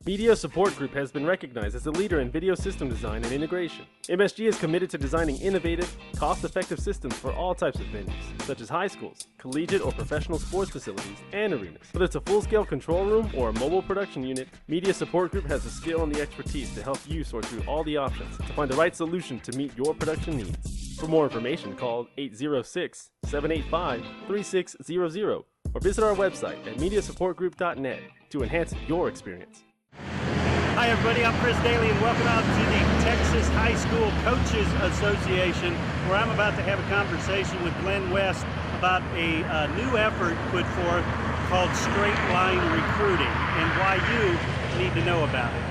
Media Support Group has been recognized as a leader in video system design and integration. MSG is committed to designing innovative, cost-effective systems for all types of venues, such as high schools, collegiate or professional sports facilities, and arenas. Whether it's a full-scale control room or a mobile production unit, Media Support Group has the skill and the expertise to help you sort through all the options to find the right solution to meet your production needs. For more information, call 806-785-3600 or visit our website at mediasupportgroup.net to enhance your experience. Hi everybody, I'm Chris Daly and welcome out to the Texas High School Coaches Association, where I'm about to have a conversation with Glen West about a new effort put forth called Straight Line Recruiting and why you need to know about it.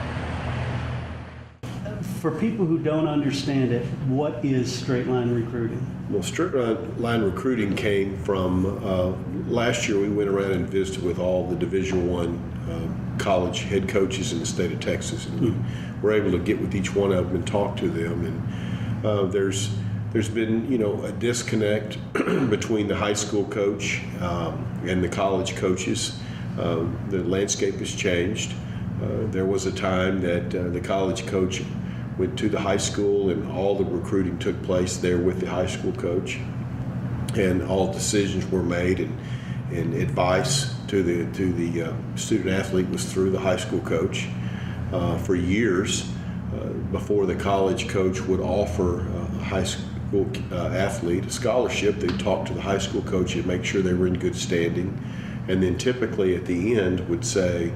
For people who don't understand it, what is straight line recruiting? Well, straight line recruiting came from last year. We went around and visited with all the Division I college head coaches in the state of Texas, and we were able to get with each one of them and talk to them. And there's been a disconnect between the high school coach and the college coaches. The landscape has changed. There was a time that the college coach went to the high school and all the recruiting took place there with the high school coach, and all decisions were made and advice to the student athlete was through the high school coach. For years before the college coach would offer a high school athlete a scholarship, they'd talk to the high school coach and make sure they were in good standing, and then typically at the end would say,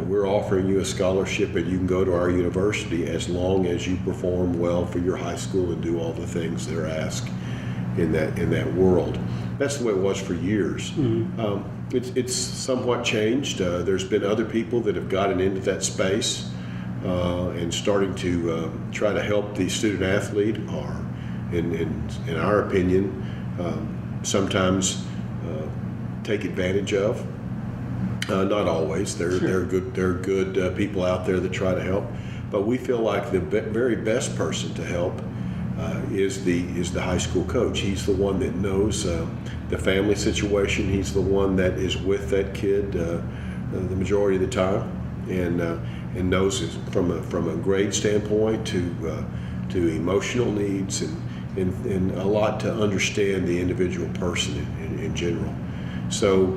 we're offering you a scholarship and you can go to our university as long as you perform well for your high school and do all the things that are asked in that world. That's the way it was for years. Mm-hmm. It's somewhat changed. There's been other people that have gotten into that space and starting to try to help the student athlete, or in our opinion, sometimes take advantage of. Not always. There are good people out there that try to help, but we feel like the very best person to help is the high school coach. He's the one that knows the family situation. He's the one that is with that kid the majority of the time, and knows from a grade standpoint to emotional needs and a lot to understand the individual person in general. So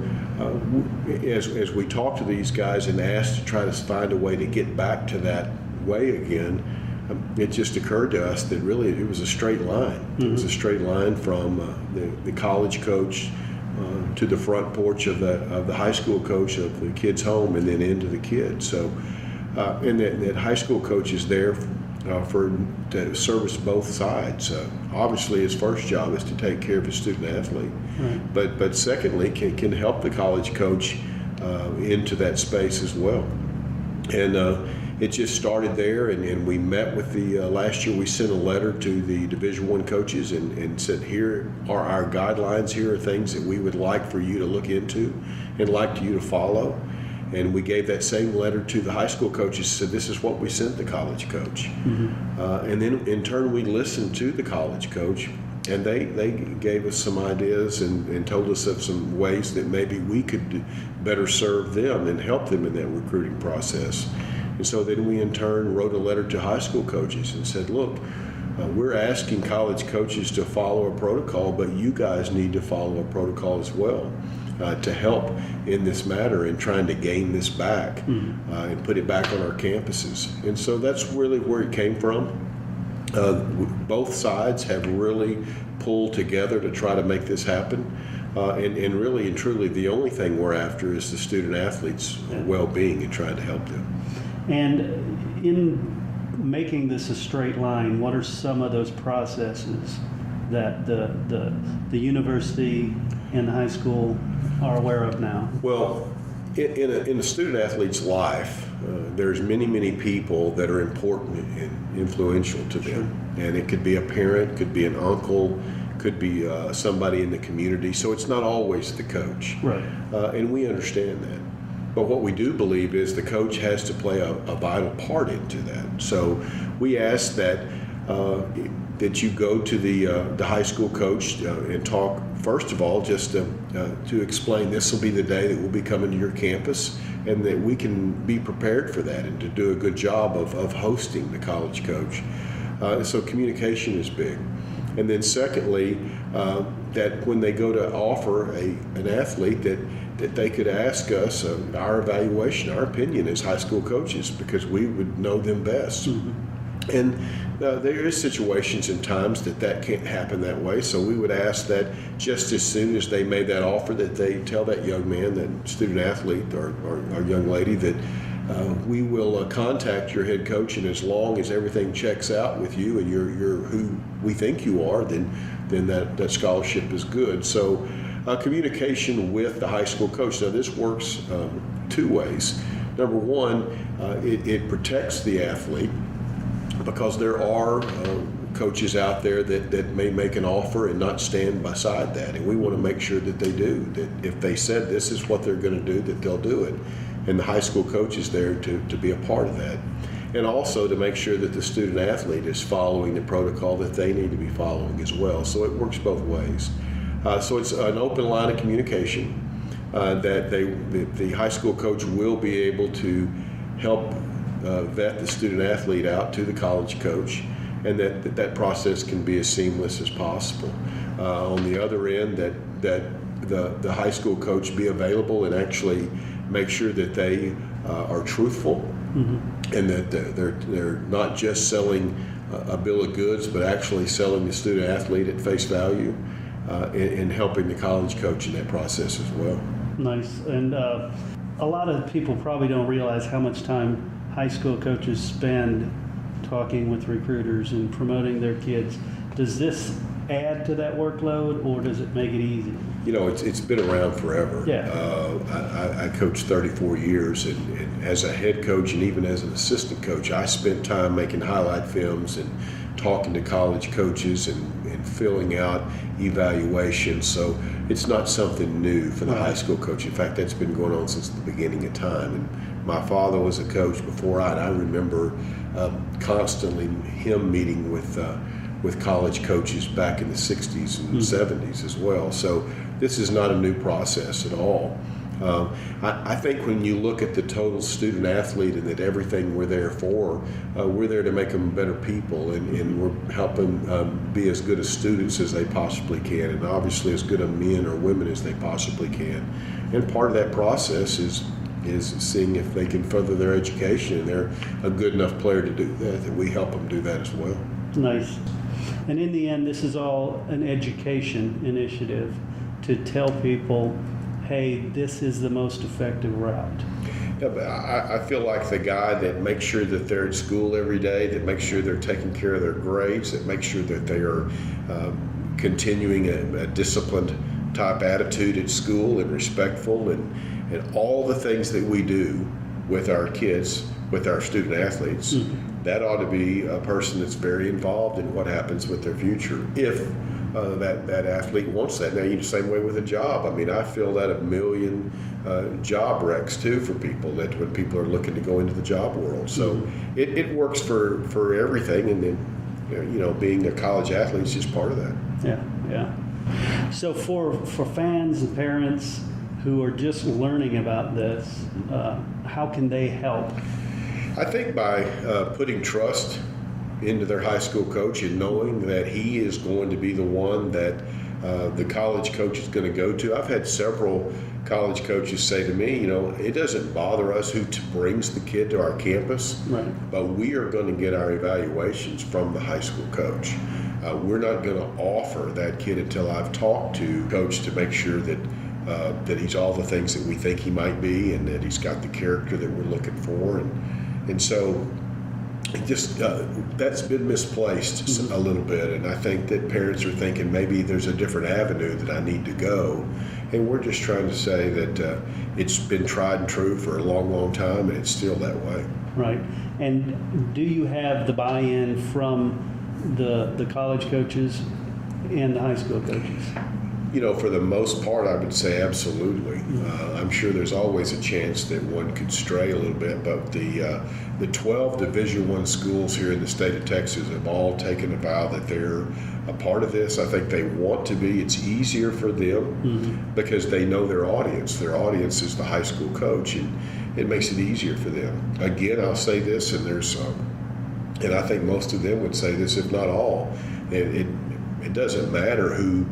as we talk to these guys and ask to try to find a way to get back to that way again, it just occurred to us that really it was a straight line. Mm-hmm. It was a straight line from the college coach to the front porch of the high school coach of the kid's home, and then into the kid. So, and that high school coach is there to service both sides. Obviously, his first job is to take care of his student athlete, right. But secondly, can help the college coach into that space as well. And it just started there, and we met with last year we sent a letter to the Division I coaches and said, here are our guidelines, here are things that we would like for you to look into and like you to follow. And we gave that same letter to the high school coaches, said this is what we sent the college coach. Mm-hmm. And then in turn we listened to the college coach, and they gave us some ideas and told us of some ways that maybe we could better serve them and help them in that recruiting process. And so then we in turn wrote a letter to high school coaches and said, look, we're asking college coaches to follow a protocol, but you guys need to follow a protocol as well to help in this matter and trying to gain this back and put it back on our campuses. And so that's really where it came from. Both sides have really pulled together to try to make this happen. And really and truly, the only thing we're after is the student athletes' well-being and trying to help them. And in making this a straight line, what are some of those processes that the university and the high school are aware of now? Well, in a student athlete's life, there's many people that are important and influential to them. Sure. And it could be a parent, could be an uncle, could be somebody in the community. So it's not always the coach. Right. And we understand that. But what we do believe is the coach has to play a vital part into that. So we ask that that you go to the high school coach and talk, first of all, just to explain this will be the day that we'll be coming to your campus, and that we can be prepared for that and to do a good job of hosting the college coach. So communication is big. And then secondly, that when they go to offer an athlete, that they could ask us our evaluation, our opinion as high school coaches, because we would know them best. And there is situations and times that can't happen that way. So we would ask that just as soon as they made that offer, that they tell that young man, that student athlete or young lady, that we will contact your head coach, and as long as everything checks out with you and you're who we think you are, then that scholarship is good. So communication with the high school coach. Now this works two ways. Number one, it protects the athlete, because there are coaches out there that may make an offer and not stand beside that, and we want to make sure that they do, that if they said this is what they're going to do, that they'll do it, and the high school coach is there to be a part of that, and also to make sure that the student athlete is following the protocol that they need to be following as well. So it works both ways. So it's an open line of communication that the high school coach will be able to help vet the student athlete out to the college coach, and that process can be as seamless as possible. On the other end, that the high school coach be available and actually make sure that they are truthful, and that they're not just selling a bill of goods, but actually selling the student athlete at face value, and helping the college coach in that process as well. Nice. And a lot of people probably don't realize how much time high school coaches spend talking with recruiters and promoting their kids. Does this add to that workload, or does it make it easy? You know, it's been around forever. Yeah. I coached 34 years, and as a head coach and even as an assistant coach, I spent time making highlight films and talking to college coaches and filling out evaluations. So it's not something new for the high school coach. In fact, that's been going on since the beginning of time. And my father was a coach before I remember constantly him meeting with college coaches back in the 60s and 70s as well. So this is not a new process at all. I think when you look at the total student athlete and that everything we're there for, we're there to make them better people, and we're helping be as good as students as they possibly can, and obviously as good of men or women as they possibly can. And part of that process is seeing if they can further their education, and they're a good enough player to do that we help them do that as well. Nice. And in the end, this is all an education initiative to tell people, hey, this is the most effective route. Yeah, but I feel like the guy that makes sure that they're at school every day, that makes sure they're taking care of their grades, that makes sure that they are continuing a disciplined type attitude at school and respectful, and all the things that we do with our kids, with our student athletes, that ought to be a person that's very involved in what happens with their future, if that athlete wants that. Now, the same way with a job. I mean, I feel that a million job wrecks too for people, that when people are looking to go into the job world. So it works for everything, and then being a college athlete is just part of that. Yeah. So for fans and parents who are just learning about this, how can they help? I think by putting trust into their high school coach and knowing that he is going to be the one that the college coach is going to go to. I've had several college coaches say to me, it doesn't bother us who brings the kid to our campus, right, but we are going to get our evaluations from the high school coach. We're not going to offer that kid until I've talked to coach to make sure that he's all the things that we think he might be, and that he's got the character that we're looking for. And so just that's been misplaced a little bit, and I think that parents are thinking maybe there's a different avenue that I need to go, and we're just trying to say that it's been tried and true for a long, long time, and it's still that way. Right. And do you have the buy-in from the college coaches and the high school coaches? For the most part, I would say absolutely. I'm sure there's always a chance that one could stray a little bit, but the 12 Division I schools here in the state of Texas have all taken a vow that they're a part of this. I think they want to be. It's easier for them because they know their audience. Their audience is the high school coach, and it makes it easier for them. Again, I'll say this, and and I think most of them would say this, if not all. It doesn't matter who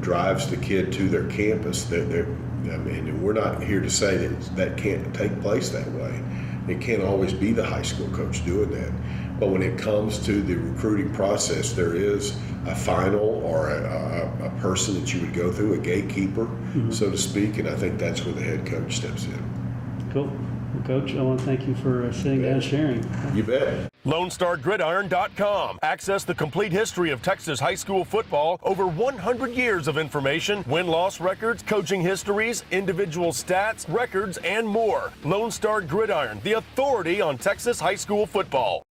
drives the kid to their campus. We're not here to say that can't take place that way. It can't always be the high school coach doing that. But when it comes to the recruiting process, there is a final or a person that you would go through, a gatekeeper, so to speak, and I think that's where the head coach steps in. Cool. Well, Coach, I want to thank you for sitting down and sharing. You bet. LoneStarGridiron.com. Access the complete history of Texas high school football, over 100 years of information, win-loss records, coaching histories, individual stats, records, and more. Lone Star Gridiron, the authority on Texas high school football.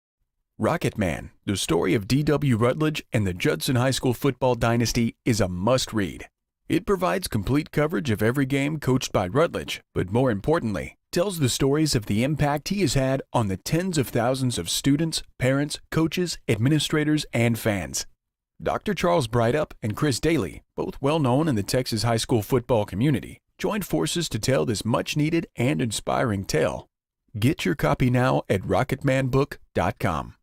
Rocket Man, the story of D.W. Rutledge and the Judson High School football dynasty, is a must-read. It provides complete coverage of every game coached by Rutledge, but more importantly, tells the stories of the impact he has had on the tens of thousands of students, parents, coaches, administrators, and fans. Dr. Charles Breithaupt and Chris Daly, both well-known in the Texas high school football community, joined forces to tell this much-needed and inspiring tale. Get your copy now at rocketmanbook.com.